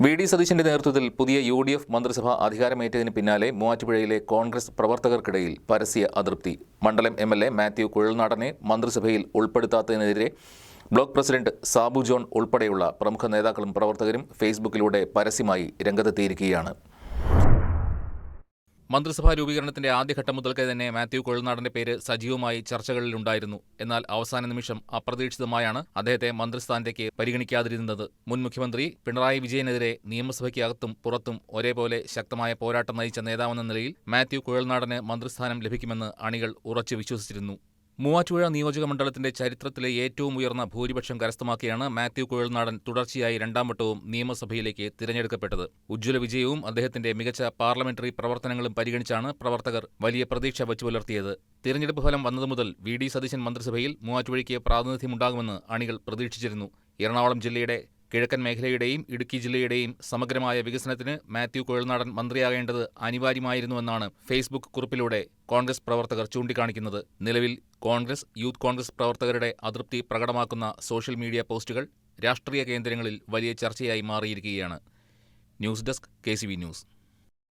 VD. സതീശന്റെ നേതൃത്വത്തിൽ പുതിയ യു.ഡി.എഫ് മന്ത്രിസഭ അധികാരമേറ്റതിന് പിന്നാലെ മൂവാറ്റുപുഴയിലെ കോൺഗ്രസ് പ്രവർത്തകർക്കിടയിൽ പരസ്യ അതൃപ്തി. മണ്ഡലം എം.എൽ.എ. മാത്യു കുഴൽനാടനെ മന്ത്രിസഭയിൽ ഉൾപ്പെടുത്താത്തതിനെതിരെ ബ്ലോക്ക് പ്രസിഡന്റ് സാബു ജോൺ ഉൾപ്പെടെയുള്ള പ്രമുഖ നേതാക്കളും പ്രവർത്തകരും ഫേസ്ബുക്കിലൂടെ പരസ്യമായി രംഗത്തെത്തിയിരിക്കുകയാണ്. മന്ത്രിസഭാ രൂപീകരണത്തിന്റെ ആദ്യഘട്ടം മുതൽക്കേ തന്നെ മാത്യു കുഴൽനാടന്റെ പേര് സജീവമായി ചർച്ചകളിലുണ്ടായിരുന്നു. എന്നാൽ അവസാന നിമിഷം അപ്രതീക്ഷിതമായാണ് അദ്ദേഹത്തെ മന്ത്രിസ്ഥാനത്തേക്ക് പരിഗണിക്കാതിരുന്നത്. മുൻ മുഖ്യമന്ത്രി പിണറായി വിജയനെതിരെ നിയമസഭയ്ക്കകത്തും പുറത്തും ഒരേപോലെ ശക്തമായ പോരാട്ടം നയിച്ച നേതാവെന്ന നിലയിൽ മാത്യു കുഴൽനാടന് മന്ത്രിസ്ഥാനം ലഭിക്കുമെന്ന് അണികൾ ഉറച്ചു വിശ്വസിച്ചിരുന്നു. മൂവാറ്റുപുഴ നിയോജക മണ്ഡലത്തിന്റെ ചരിത്രത്തിലെ ഏറ്റവും ഉയർന്ന ഭൂരിപക്ഷം കരസ്ഥമാക്കിയാണ് മാത്യു കുഴൽനാടൻ തുടർച്ചയായി രണ്ടാം വട്ടവും നിയമസഭയിലേക്ക് തിരഞ്ഞെടുക്കപ്പെട്ടത്. ഉജ്ജ്വല വിജയവും അദ്ദേഹത്തിന്റെ മികച്ച പാർലമെന്ററി പ്രവർത്തനങ്ങളും പരിഗണിച്ചാണ് പ്രവർത്തകർ വലിയ പ്രതീക്ഷ വച്ചുപുലർത്തിയത്. തിരഞ്ഞെടുപ്പ് ഫലം വന്നതുമുതൽ വി.ഡി. സതീശൻ മന്ത്രിസഭയിൽ മൂവാറ്റുപുഴയ്ക്ക് പ്രാതിനിധ്യമുണ്ടാകുമെന്ന് അണികൾ പ്രതീക്ഷിച്ചിരുന്നു. എറണാകുളം ജില്ലയുടെ കിഴക്കൻ മേഖലയുടെയും ഇടുക്കി ജില്ലയുടെയും സമഗ്രമായ വികസനത്തിന് മാത്യു കുഴൽനാടൻ മന്ത്രിയാകേണ്ടത് അനിവാര്യമായിരുന്നുവെന്നാണ് ഫേസ്ബുക്ക് കുറിപ്പിലൂടെ കോൺഗ്രസ് പ്രവർത്തകർ ചൂണ്ടിക്കാണിക്കുന്നത്. നിലവിൽ കോൺഗ്രസ്, യൂത്ത് കോൺഗ്രസ് പ്രവർത്തകരുടെ അതൃപ്തി പ്രകടമാക്കുന്ന സോഷ്യൽ മീഡിയ പോസ്റ്റുകൾ രാഷ്ട്രീയ കേന്ദ്രങ്ങളിൽ വലിയ ചർച്ചയായി മാറിയിരിക്കുകയാണ്. News desk KCV news.